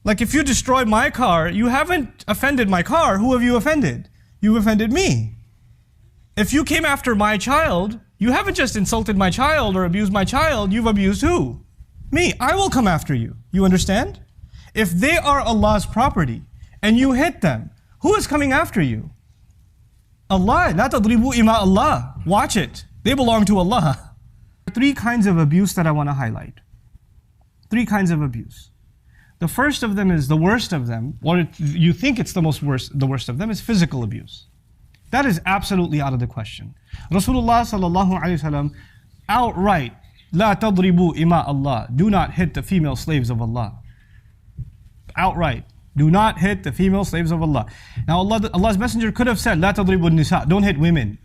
Like if you destroy my car, you haven't offended my car. Who have you offended? You've offended me. If you came after my child, you haven't just insulted my child or abused my child. You've abused who? Me. I will come after you. You understand? If they are Allah's property and you hit them, who is coming after you? Allah. La tadribu ima Allah. Watch it. They belong to Allah. Three kinds of abuse that I want to highlight. Three kinds of abuse. The first of them is the worst of them, or you think it's the worst of them, is physical abuse. That is absolutely out of the question. Rasulullah sallallahu alaihi wasallam outright, La tadribu ima Allah. Do not hit the female slaves of Allah. Outright. Do not hit the female slaves of Allah. Now Allah's Messenger could have said, La tadribu nisa. Don't hit women.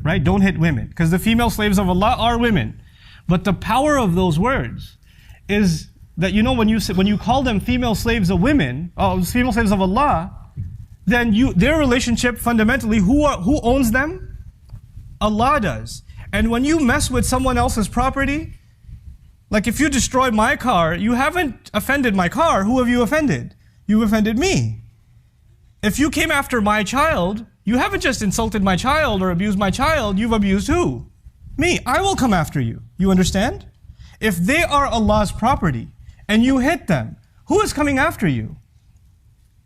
Right? Don't hit women. Because the female slaves of Allah are women. But the power of those words is that, you know, when you call them female slaves of women, female slaves of Allah, then their relationship fundamentally, who owns them? Allah does. And when you mess with someone else's property, like if you destroy my car, you haven't offended my car. Who have you offended? You've offended me. If you came after my child, you haven't just insulted my child or abused my child. You've abused who? Me. I will come after you. You understand? If they are Allah's property and you hit them, who is coming after you?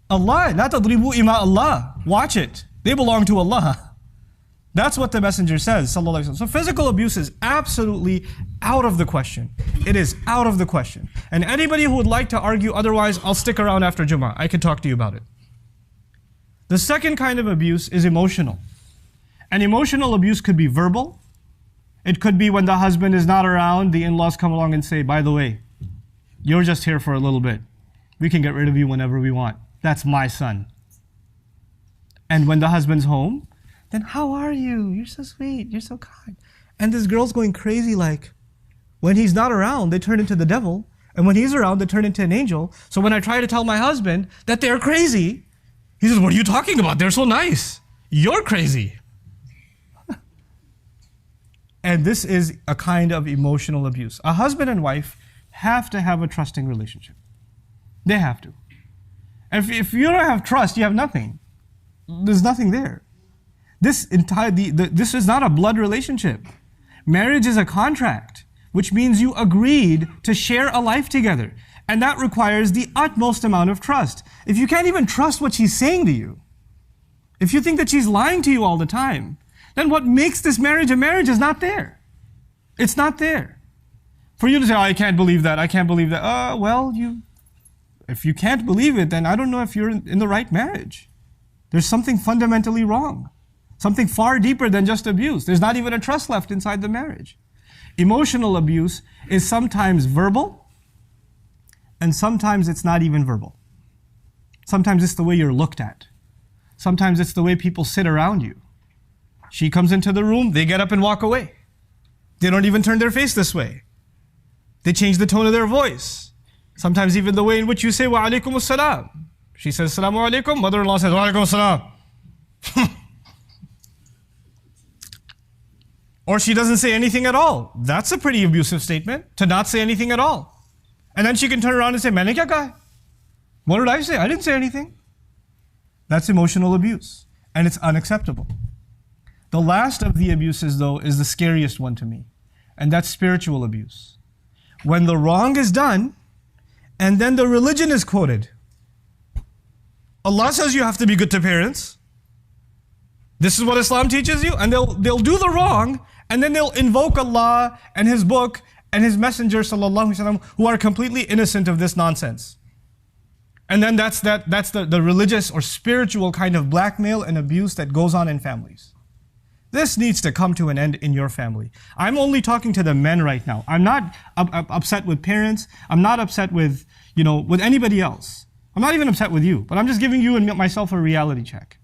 Allah. La tadribu ima Allah. Watch it. They belong to Allah. That's what the Messenger says, sallallahu alaihi wasallam. So physical abuse is absolutely out of the question. It is out of the question. And anybody who would like to argue otherwise, I'll stick around after Jummah. I can talk to you about it. The second kind of abuse is emotional. And emotional abuse could be verbal. It could be when the husband is not around, the in-laws come along and say, by the way, you're just here for a little bit. We can get rid of you whenever we want. That's my son. And when the husband's home, then how are you? You're so sweet. You're so kind. And this girl's going crazy like, when he's not around, they turn into the devil. And when he's around, they turn into an angel. So when I try to tell my husband that they're crazy, he says, what are you talking about? They're so nice. You're crazy. And this is a kind of emotional abuse. A husband and wife have to have a trusting relationship. They have to. If you don't have trust, you have nothing. There's nothing there. This is not a blood relationship. Marriage is a contract, which means you agreed to share a life together. And that requires the utmost amount of trust. If you can't even trust what she's saying to you, if you think that she's lying to you all the time, then what makes this marriage a marriage is not there. It's not there. For you to say, oh, I can't believe that, I can't believe that. If you can't believe it, then I don't know if you're in the right marriage. There's something fundamentally wrong. Something far deeper than just abuse. There's not even a trust left inside the marriage. Emotional abuse is sometimes verbal, and sometimes it's not even verbal. Sometimes it's the way you're looked at. Sometimes it's the way people sit around you. She comes into the room, they get up and walk away. They don't even turn their face this way. They change the tone of their voice. Sometimes even the way in which you say, wa alaikum assalam. She says, assalamu alaikum. Mother-in-law says, wa alaikum assalam. Or she doesn't say anything at all. That's a pretty abusive statement, to not say anything at all. And then she can turn around and say, maine kya kaha? What did I say? I didn't say anything. That's emotional abuse. And it's unacceptable. The last of the abuses, though, is the scariest one to me. And that's spiritual abuse. When the wrong is done, and then the religion is quoted. Allah says you have to be good to parents. This is what Islam teaches you. And they'll do the wrong, and then they'll invoke Allah and His book and His Messenger sallallahu alaihi wasallam, who are completely innocent of this nonsense. And then that's the religious or spiritual kind of blackmail and abuse that goes on in families. This needs to come to an end in your family. I'm only talking to the men right now. I'm not upset with parents. I'm not upset with anybody else. I'm not even upset with you, but I'm just giving you and myself a reality check.